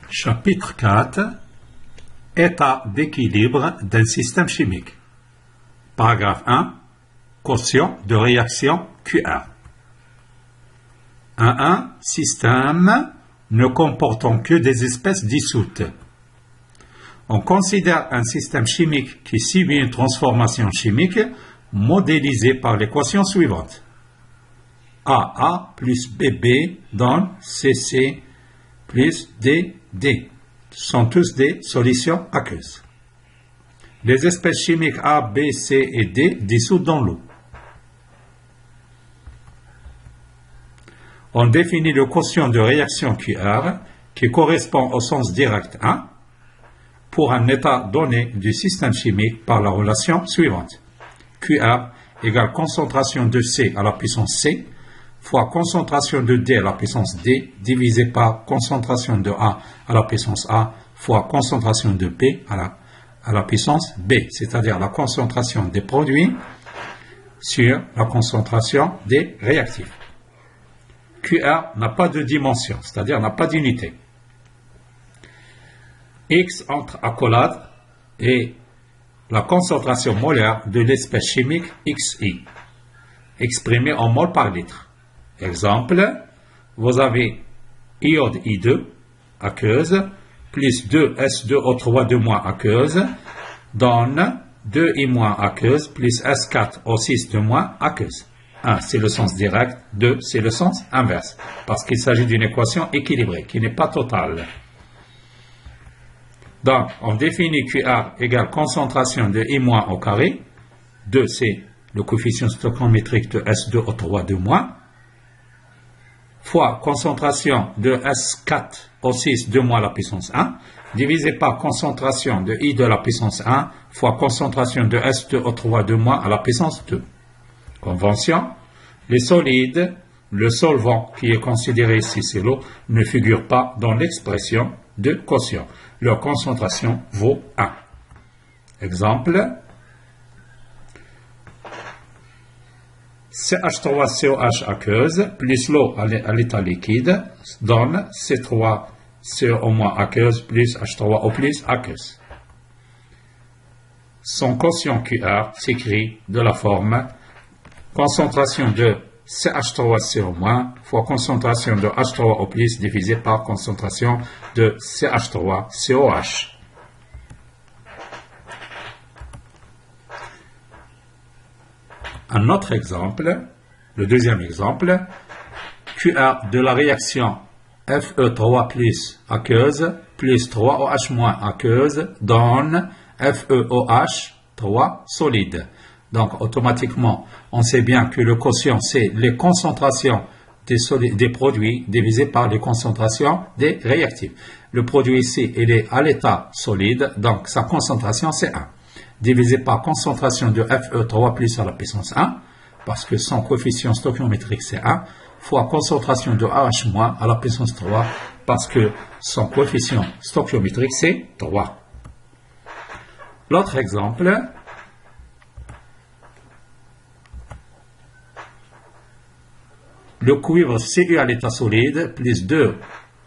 Chapitre 4. État d'équilibre d'un système chimique. Paragraphe 1. Quotient de réaction QR. 1. Système ne comportant que des espèces dissoutes. On considère un système chimique qui subit une transformation chimique modélisée par l'équation suivante. AA plus BB donne CC plus DD. Sont tous des solutions aqueuses. Les espèces chimiques A, B, C et D dissoutes dans l'eau. On définit le quotient de réaction QR qui correspond au sens direct 1 pour un état donné du système chimique par la relation suivante. QR égale concentration de C à la puissance C fois concentration de D à la puissance D divisé par concentration de A à la puissance A fois concentration de B à la puissance B, c'est-à-dire la concentration des produits sur la concentration des réactifs. QR n'a pas de dimension, c'est-à-dire n'a pas d'unité. X entre accolade et la concentration molaire de l'espèce chimique XI, exprimée en mol par litre. Exemple, vous avez iode I2 aqueuse plus 2S2O3 aqueuse donne 2I- aqueuse plus S4O6 aqueuse. 1, c'est le sens direct. 2, c'est le sens inverse. Parce qu'il s'agit d'une équation équilibrée, qui n'est pas totale. Donc, on définit QR égale concentration de I- au carré. 2, c'est le coefficient stoichiométrique de S2O3 fois concentration de S4O6 à la puissance 1, divisé par concentration de I de la puissance 1 fois concentration de S2O3 à la puissance 2. Convention, les solides, le solvant qui est considéré ici c'est l'eau, ne figure pas dans l'expression de quotient. Leur concentration vaut 1. Exemple, CH3COH aqueuse plus l'eau à l'état liquide donne C3CO- aqueuse plus H3O plus aqueuse. Son quotient QR s'écrit de la forme concentration de CH3CO- fois concentration de H3O plus divisé par concentration de CH3COH. Un autre exemple, le deuxième exemple, QR de la réaction Fe3 plus aqueuse plus 3OH- aqueuse donne FeOH 3 solide. Donc automatiquement, on sait bien que le quotient c'est les concentrations des produits divisé par les concentrations des réactifs. Le produit ici, il est à l'état solide, donc sa concentration c'est 1. Divisé par concentration de Fe3 plus à la puissance 1, parce que son coefficient stoichiométrique c'est 1, fois concentration de AH- à la puissance 3, parce que son coefficient stoichiométrique c'est 3. L'autre exemple, le cuivre Cu à l'état solide plus 2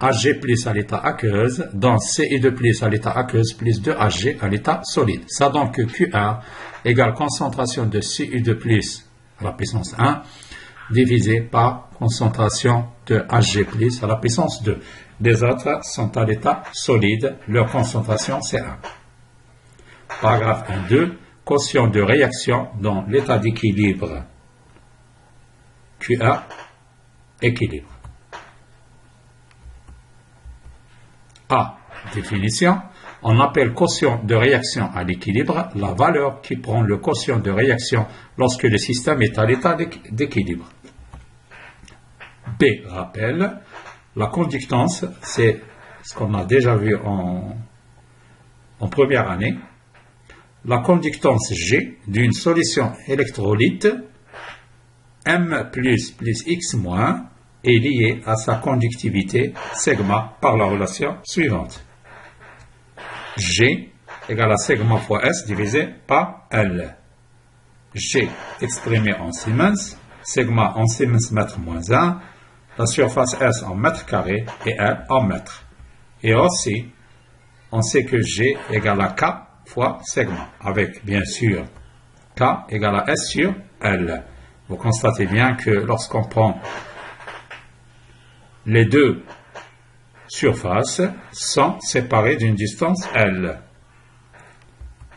Hg plus à l'état aqueuse donne Ci2 plus à l'état aqueuse plus 2 Hg à l'état solide. Ça donne que QR égale concentration de Cu2 plus à la puissance 1 divisé par concentration de Hg plus à la puissance 2. Les autres sont à l'état solide, leur concentration c'est 1. Paragraphe 1.2. Quotient de réaction dans l'état d'équilibre. QR équilibre. A. Définition. On appelle quotient de réaction à l'équilibre la valeur qui prend le quotient de réaction lorsque le système est à l'état d'équilibre. B. Rappel. La conductance, c'est ce qu'on a déjà vu en première année. La conductance G d'une solution électrolyte M plus X moins est liée à sa conductivité sigma par la relation suivante. G égale à sigma fois S divisé par L. G exprimé en Siemens, sigma en Siemens mètre moins 1, la surface S en mètres carrés et L en mètres. Et aussi, on sait que G égale à K fois sigma, avec bien sûr K égale à S sur L. Vous constatez bien que lorsqu'on prend les deux surfaces sont séparées d'une distance L.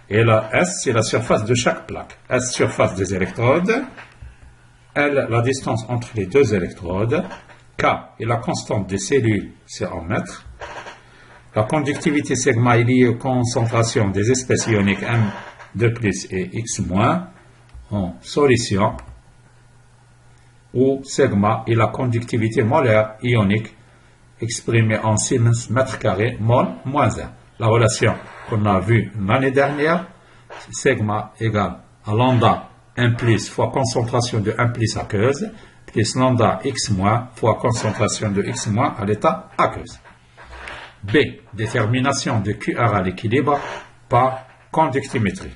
Et la S, c'est la surface de chaque plaque. S, surface des électrodes. L, la distance entre les deux électrodes. K est la constante des cellules, c'est en mètres. La conductivité sigma est liée aux concentrations des espèces ioniques M2+ et X- en solution, où sigma est la conductivité molaire ionique exprimée en Siemens mètre carré mol moins 1. La relation qu'on a vue l'année dernière, sigma égale à lambda M+ fois concentration de M+ aqueuse, plus lambda X- fois concentration de X- à l'état aqueuse. B. Détermination de QR à l'équilibre par conductimétrie.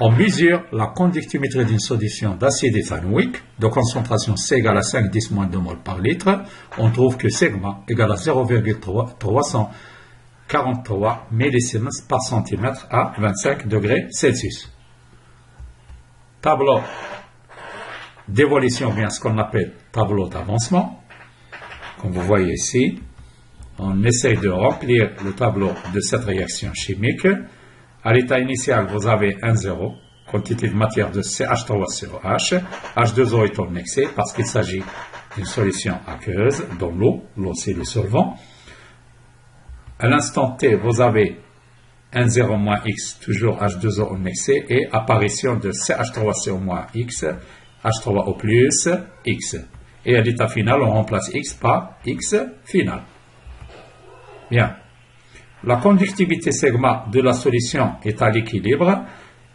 On mesure la conductimétrie d'une solution d'acide éthanoïque de concentration C égale à 5-10-2 mol par litre. On trouve que sigma égale à 0,343 millisiemens par centimètre à 25 degrés Celsius. Tableau d'évolution, bien ce qu'on appelle tableau d'avancement. Comme vous voyez ici, on essaye de remplir le tableau de cette réaction chimique. À l'état initial, vous avez 1,0, quantité de matière de CH3COH. H2O est en excès parce qu'il s'agit d'une solution aqueuse dans l'eau. L'eau, c'est le solvant. À l'instant T, vous avez 1,0 X, toujours H2O en excès, et apparition de CH3CO- X, H3O plus X. Et à l'état final, on remplace X par X final. Bien. La conductivité sigma de la solution est à l'équilibre.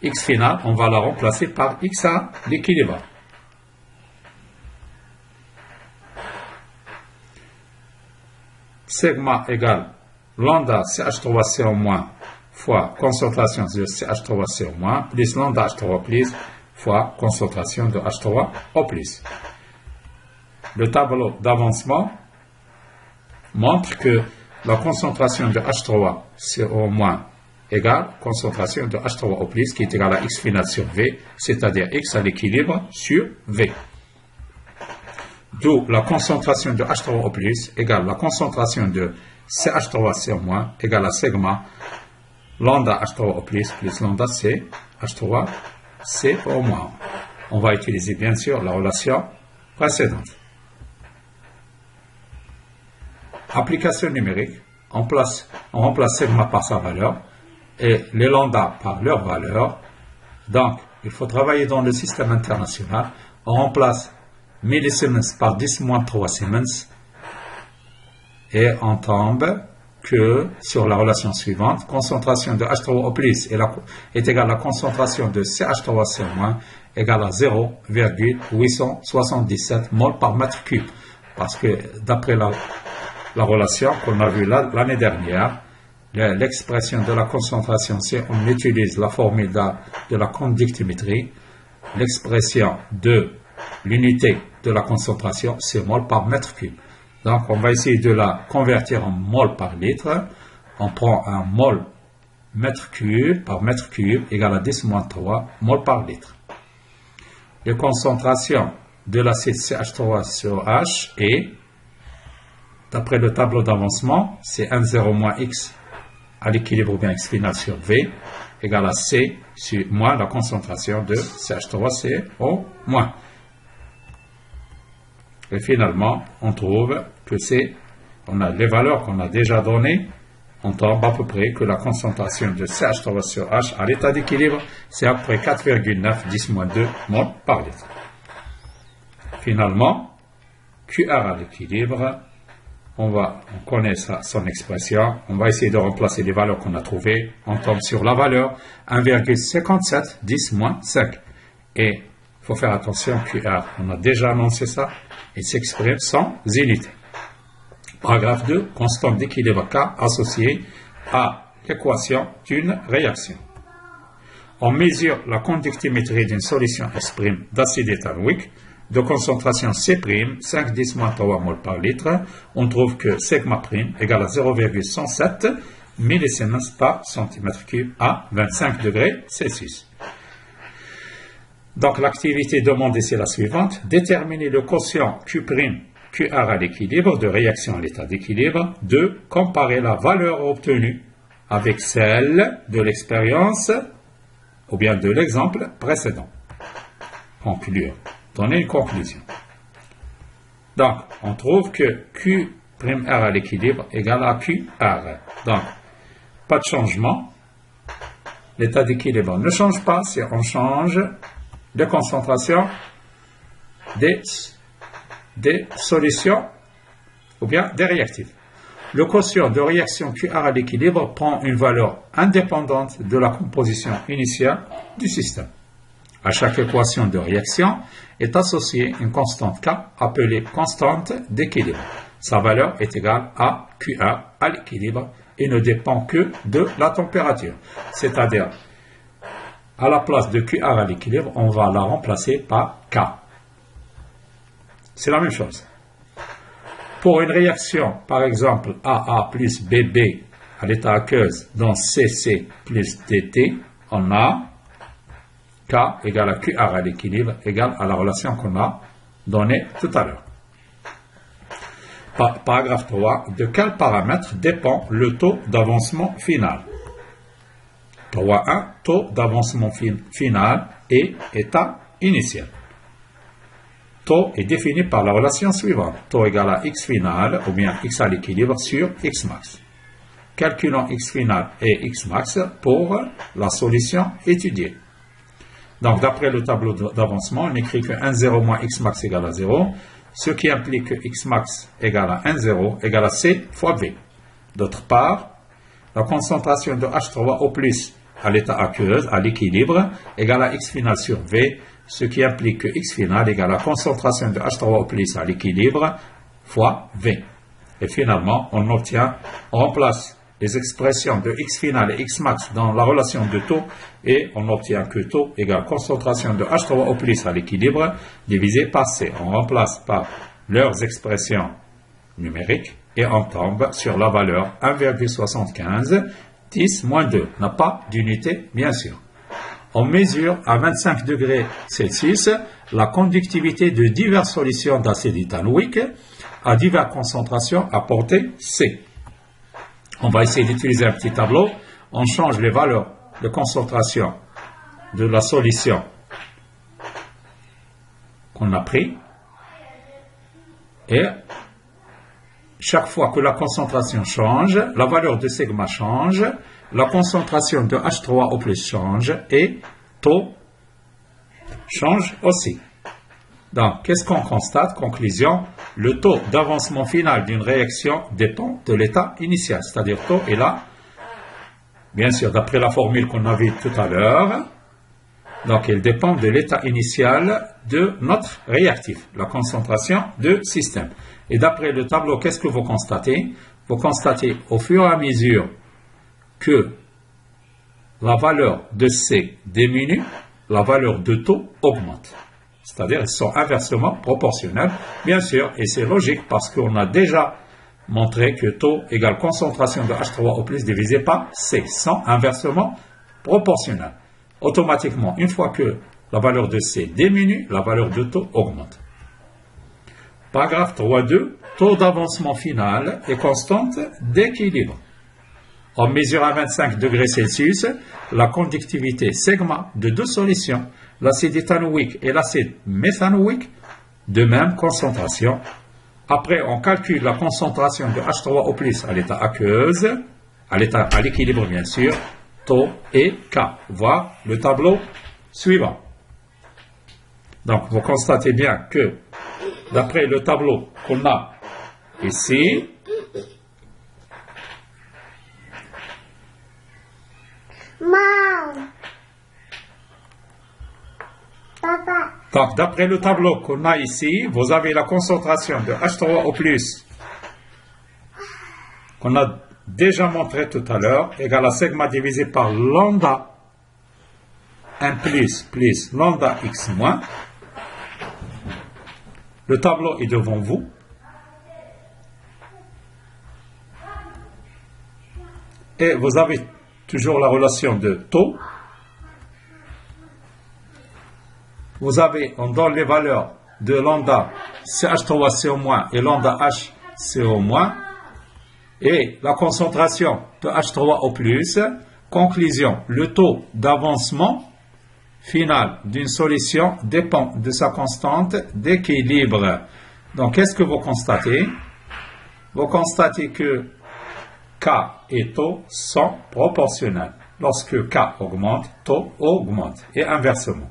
X final, on va la remplacer par X à l'équilibre. Sigma égale lambda CH3CO- fois concentration de CH3CO- plus lambda H3O+ fois concentration de H3O+. Le tableau d'avancement montre que la concentration de H3CO- égale concentration de H3O+, qui est égale à X final sur V, c'est-à-dire X à l'équilibre sur V. D'où la concentration de H3O+ égale la concentration de CH3CO- égale à sigma lambda H3O+ plus lambda C H3CO-. On va utiliser bien sûr la relation précédente. Application numérique, on remplace sigma par sa valeur et les lambda par leur valeur. Donc, il faut travailler dans le système international. On remplace millisiemens par 10-3 Siemens et on tombe que sur la relation suivante, concentration de H3O+ est égale à la concentration de CH3CO- égale à 0,877 mol par mètre cube. Parce que d'après la relation qu'on a vue l'année dernière, l'expression de la concentration, si on utilise la formule de la conductimétrie, l'expression de l'unité de la concentration, c'est mol par mètre cube. Donc, on va essayer de la convertir en mol par litre. On prend un mol mètre cube par mètre cube égale à 10-3 mol par litre. Les concentrations de l'acide CH3COH est, d'après le tableau d'avancement, c'est 1,0 X à l'équilibre bien X final sur V égale à C sur moins la concentration de CH3CO-. Et finalement, on trouve que on a les valeurs qu'on a déjà données, on tombe à peu près que la concentration de CH3COH à l'état d'équilibre, c'est à peu près 4,9 10-2 mol par litre. Finalement, QR à l'équilibre, on connaît son expression, on va essayer de remplacer les valeurs qu'on a trouvées, on tombe sur la valeur 1,57 10-5. Et il faut faire attention, QR, on a déjà annoncé ça, il s'exprime sans unité. Paragraphe 2, constante d'équilibre K associée à l'équation d'une réaction. On mesure la conductimétrie d'une solution S' d'acide éthanoïque de concentration C', 5,10 moins 3 mol par litre, on trouve que sigma prime égale à 0,107 millisiemens par centimètre cube à 25 degrés Celsius. Donc l'activité demandée c'est la suivante, déterminer le quotient Q', QR à l'équilibre, de réaction à l'état d'équilibre. 2. Comparer la valeur obtenue avec celle de l'expérience ou bien de l'exemple précédent. Conclure. Donner une conclusion. Donc, on trouve que Q'R à l'équilibre égale à QR. Donc, pas de changement. L'état d'équilibre ne change pas si on change de concentration des solutions ou bien des réactifs. Le quotient de réaction QR à l'équilibre prend une valeur indépendante de la composition initiale du système. À chaque équation de réaction est associée une constante K appelée constante d'équilibre. Sa valeur est égale à QR à l'équilibre et ne dépend que de la température. C'est-à-dire, à la place de QR à l'équilibre, on va la remplacer par K. C'est la même chose. Pour une réaction, par exemple, AA plus BB à l'état aqueuse dans CC plus DT, on a K égale à QR à l'équilibre égale à la relation qu'on a donnée tout à l'heure. Paragraphe 3. De quel paramètre dépend le taux d'avancement final? 3.1. Taux d'avancement final et état initial. Taux est défini par la relation suivante. Taux égale à X final ou bien X à l'équilibre sur X max. Calculons X final et X max pour la solution étudiée. Donc, d'après le tableau d'avancement, on écrit que 1,0 moins X max égale à 0, ce qui implique que X max égale à 1,0 égale à C fois V. D'autre part, la concentration de H3O+, à l'état aqueuse, à l'équilibre, égale à X final sur V, ce qui implique que X final égale à la concentration de H3O+, à l'équilibre, fois V. Et finalement, on remplace les expressions de X final et X max dans la relation de taux, et on obtient que taux égale concentration de H3O+, à l'équilibre, divisé par C. On remplace par leurs expressions numériques, et on tombe sur la valeur 1,75, 10 moins 2, n'a pas d'unité, bien sûr. On mesure à 25 degrés Celsius la conductivité de diverses solutions d'acide éthanoïque à diverses concentrations à portée C. On va essayer d'utiliser un petit tableau. On change les valeurs de concentration de la solution qu'on a pris. Et chaque fois que la concentration change, la valeur de sigma change, la concentration de H3O+ change et taux change aussi. Donc, qu'est-ce qu'on constate? Conclusion, le taux d'avancement final d'une réaction dépend de l'état initial, c'est-à-dire taux est là, bien sûr, d'après la formule qu'on a vue tout à l'heure. Donc, il dépend de l'état initial de notre réactif, la concentration de système. Et d'après le tableau, qu'est-ce que vous constatez? Vous constatez au fur et à mesure que la valeur de C diminue, la valeur de taux augmente. C'est-à-dire qu'ils sont inversement proportionnels, bien sûr, et c'est logique parce qu'on a déjà montré que taux égale concentration de H3O+ divisé par C, sont inversement proportionnels. Automatiquement, une fois que la valeur de C diminue, la valeur de taux augmente. Paragraphe 3.2, taux d'avancement final et constante d'équilibre. On mesure à 25 degrés Celsius la conductivité sigma de deux solutions, l'acide éthanoïque et l'acide méthanoïque, de même concentration. Après, on calcule la concentration de H3O+ à l'état aqueuse, à l'équilibre bien sûr, taux et K. Voilà le tableau suivant. Donc, vous constatez bien que, d'après le tableau qu'on a ici, donc, d'après le tableau qu'on a ici, vous avez la concentration de H3O+, qu'on a déjà montré tout à l'heure, égale à sigma divisé par lambda 1 plus lambda x moins. Le tableau est devant vous. Et vous avez toujours la relation de taux. Vous avez, on donne les valeurs de lambda CH3CO- et lambda HCO-. Et la concentration de H3O+, conclusion, le taux d'avancement final d'une solution dépend de sa constante d'équilibre. Donc, qu'est-ce que vous constatez? Vous constatez que K et taux sont proportionnels. Lorsque K augmente, taux augmente, et inversement.